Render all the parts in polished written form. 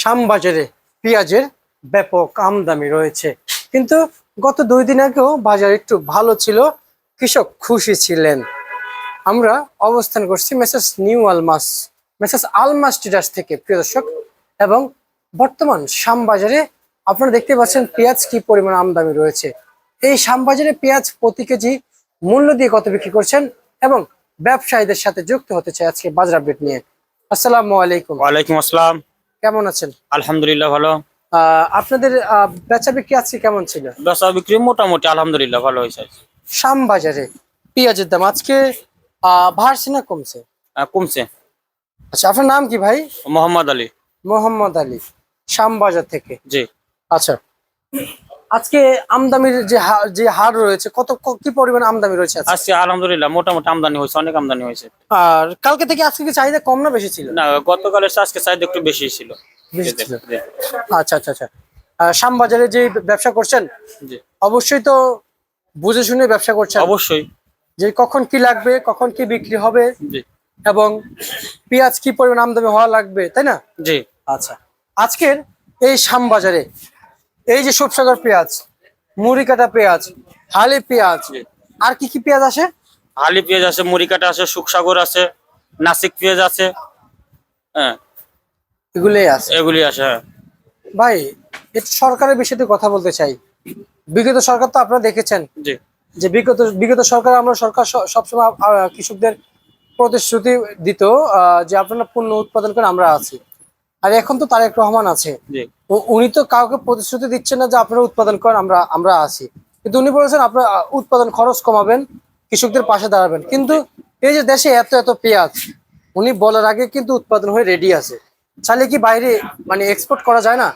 শ্যামবাজারে পেঁয়াজের ব্যাপক আমদানি রয়েছে, কিন্তু গত 2 দিন আগেও বাজার একটু ভালো ছিল, কৃষক খুশি ছিলেন। আমরা অবস্থান করছি মেসার্স আলমাস ট্রেডার্স থেকে, প্রিয় দর্শক। এবং বর্তমান শ্যামবাজারে আপনারা দেখতে পাচ্ছেন পেঁয়াজ কি পরিমাণ আমদানি রয়েছে। এই শ্যামবাজারে পেঁয়াজ প্রতি কেজি মূল্য দিয়ে কত বিক্রি করছেন এবং ব্যবসায়ীদের সাথে যুক্ত হতে চাই আজকে বাজার আপডেট নিয়ে। আসসালামু আলাইকুম। ওয়ালাইকুম আসসালাম। কেমন আছেন? আলহামদুলিল্লাহ ভালো। আপনাদের বেচা বিক্রি আজকে কেমন ছিল? বেচা বিক্রি মোটামুটি আলহামদুলিল্লাহ ভালো হয়েছে। শ্যামবাজারে পেঁয়াজের দাম আজকে বাড়ছে না কমছে? কমছে। আচ্ছা, আপনার নাম কি ভাই? মোহাম্মদ আলী। মোহাম্মদ আলী, শ্যামবাজার থেকে। জি। আচ্ছা, আজকে আমদানির যে হার রয়েছে, কি পরিমাণ আমদানি রয়েছে আজকে? আলহামদুলিল্লাহ মোটামুটি আমদানি হয়েছে, অনেক আমদানি হয়েছে। আর কালকে থেকে আজকে কি চাহিদা কম না বেশি ছিল? না, গতকালের আজকে চাহিদা একটু বেশি ছিল। আচ্ছা আচ্ছা আচ্ছা। শ্যামবাজারে যে ব্যবসা করছেন, জি, অবশ্যই তো বুঝে শুনে ব্যবসা করছেন। অবশ্যই, যে কখন কি লাগবে, কখন কি বিক্রি হবে, জি, এবং পেঁয়াজ কি পরিমাণ আমদানি হওয়া লাগবে, তাই না? জি। আচ্ছা, আজকের এই শ্যামবাজারে এই যে সবসাগর পেঁয়াজ, মুড়িকাটা পেঁয়াজ, হালি পেঁয়াজ, আর কি কি পেঁয়াজ আসে? হালি পেঁয়াজ আছে, মুড়িকাটা আছে, সুখসাগর আছে, নাসিক পেঁয়াজ আছে। হ্যাঁ, এগুলি আছে। হ্যাঁ ভাই, একটু সরকারের বিষয়তে কথা বলতে চাই। বিগত সরকার তো আপনারা দেখেছেন, জি, যে বিগত সরকার সবসময় কৃষকদের প্রতিশ্রুতি দিত যে আপনারা পণ্য উৎপাদন করে আমরা আছি। আর এখন তো তারেক রহমান আছে, উনি তো কাউকে প্রতিশ্রুতি দিচ্ছেন না যে আপনারা উৎপাদন করেন, আমরা আছি। কিন্তু উনি বলেছেন আপনারা উৎপাদন খরচ কমাবেন, কৃষকদের পাশে দাঁড়াবেন। কিন্তু এই যে দেশে এত এত পেঁয়াজ, উনি বলার আগে কিন্তু উৎপাদন হয়ে রেডি আছে। চাইলে কি বাইরে এক্সপোর্ট করা যায় না?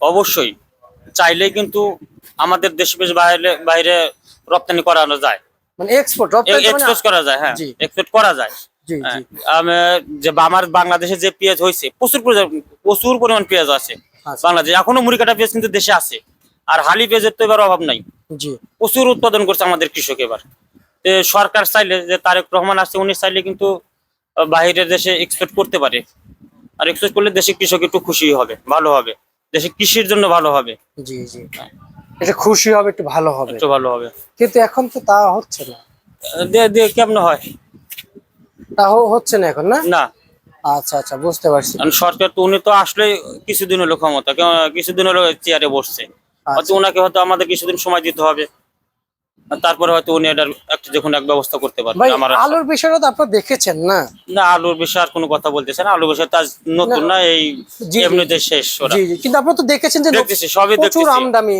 অবশ্যই চাইলে কিন্তু আমাদের দেশ বাইরে বাইরে রপ্তানি করানো যায়, এক্সপোর্ট করা যায়। হ্যাঁ, এক্সপোর্ট করা যায়। যে আমার বাংলাদেশে যে পেঁয়াজ হয়েছে, প্রচুর পরিমাণ পেঁয়াজ আছে বাংলাদেশ। এখনো মুড়িকাটা পেঁয়াজ কিন্তু দেশে আছে। আর হালি পেঁয়াজের তো এবার অভাব নাই, প্রচুর উৎপাদন করছে আমাদের কৃষক। এবার সরকার চাইলে, যে তারেক রহমান আছে, উনি চাইলে কিন্তু বাহিরের দেশে এক্সপোর্ট করতে পারে। আর এক্সপোর্ট করলে দেশের কৃষক একটু খুশি হবে, ভালো হবে, দেশের কৃষির জন্য ভালো হবে। জি জি, এটা খুশি হবে, একটু ভালো হবে, একটু ভালো হবে। কিন্তু এখন তো তা হচ্ছে না। কেমন হয়? তা হচ্ছে না এখন, না? না। আচ্ছা আচ্ছা, বুঝতে পারছি। সরকার তো, উনি তো আসলে কিছুদিন হলো ক্ষমতা, কিছুদিন হলো চেয়ারে বসছে। হয়তো ওনাকে হয়তো আমাদের কিছুদিন সময় দিতে হবে, তারপরে হয়তো উনি এটার যখন এক ব্যবস্থা করতে পারবে। আমার আলুর বিষয়টা তো আপনারা দেখেছেন না? না, আলুর বিষয়ে আর কোনো কথা বলতেছে না। আলুর বিষয় তো নতুন না, এই এমনিতে শেষ। কিন্তু আপনারা তো দেখেছেন যে সবই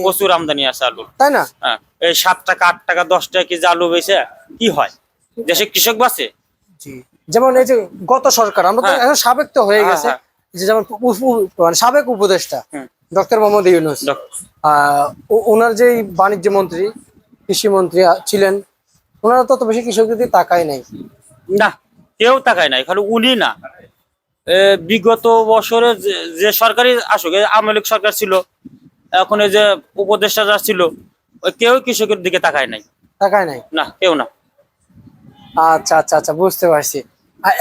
প্রচুর আমদানি আছে আলুর, তাই না? হ্যাঁ, এই 7 টাকা 8 টাকা 10 টাকা কেজি আলু বেচে কি হয়? দেশের কৃষক বাঁচে? যেমন এই যে গত সরকার, আমরা তো এখন সাবেক তো হয়ে গেছে, যে যেমন সাবেক উপদেষ্টা ডক্টর মোহাম্মদ ইউনূস, ওনার যে বাণিজ্য মন্ত্রী, কৃষি মন্ত্রী ছিলেন, ওনারা তো বেশি কৃষকদের দিকে তাকায় নাই। না, কেউ তাকায় নাই, খালি উনি না। বিগত বছরে যে সরকারি আসুক, আওয়ামী লীগ সরকার ছিল, এখন এই যে উপদেষ্টা যারা ছিল, কেউ কৃষকের দিকে তাকায় নাই না, কেউ না। আচ্ছা আচ্ছা আচ্ছা, বুঝতে পারছি।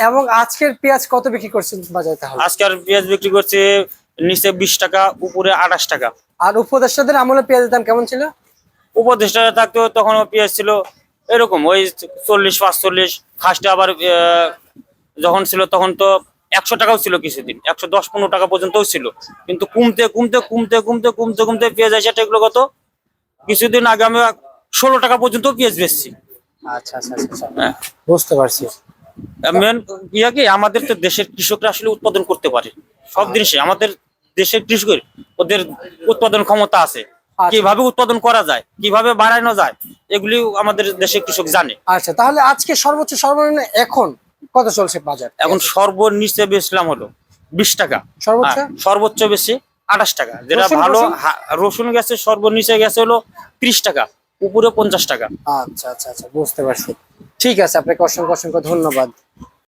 এবং আজকের পেঁয়াজ কত বিক্রি করছেন বাজারে? তাহলে আজকের পেঁয়াজ বিক্রি করছে নিচে 20 টাকা, উপরে 28 টাকা। আর উপদেষ্টাদের আমলে পেঁয়াজের দাম কেমন ছিল? উপদেষ্টারা থাকতো তখন পেঁয়াজ ছিল এরকম, ওই 40-45। ফার্স্টে আবার যখন ছিল তখন তো 100 টাকাও ছিল, কিছুদিন 110-15 টাকা পর্যন্তও ছিল। কিন্তু কমতে কমতে কমতে কমতে কমতে কমতে পেঁয়াজ এসে টেকলো কত, কিছুদিন আগে আমি 16 টাকা পর্যন্ত পেঁয়াজ বেচছি। আচ্ছা আচ্ছা আচ্ছা, বুঝতে পারছি। মেন ইয়া কি, আমাদের তো দেশের কৃষকরা আসলে উৎপাদন করতে পারে সব জিনিসে। আমাদের দেশের কৃষকের, ওদের উৎপাদন ক্ষমতা আছে, কিভাবে উৎপাদন করা যায়, কিভাবে বাড়ানো যায়, এগুলি আমাদের দেশের কৃষক জানে। আচ্ছা, তাহলে আজকে সর্বোচ্চ সর্বনিম্ন এখন কত চলছে বাজার? এখন সর্বনিচে বেচলাম হলো 20 টাকা, সর্বোচ্চ বেশি 28 টাকা। যেটা ভালো রসুন গেছে সর্বনিচে গেছে হলো 30 টাকা, উপরে 50 টাকা। আচ্ছা আচ্ছা আচ্ছা, বুঝতে পারছি। ঠিক আছে, আপনাকে অসংখ্য অসংখ্য ধন্যবাদ।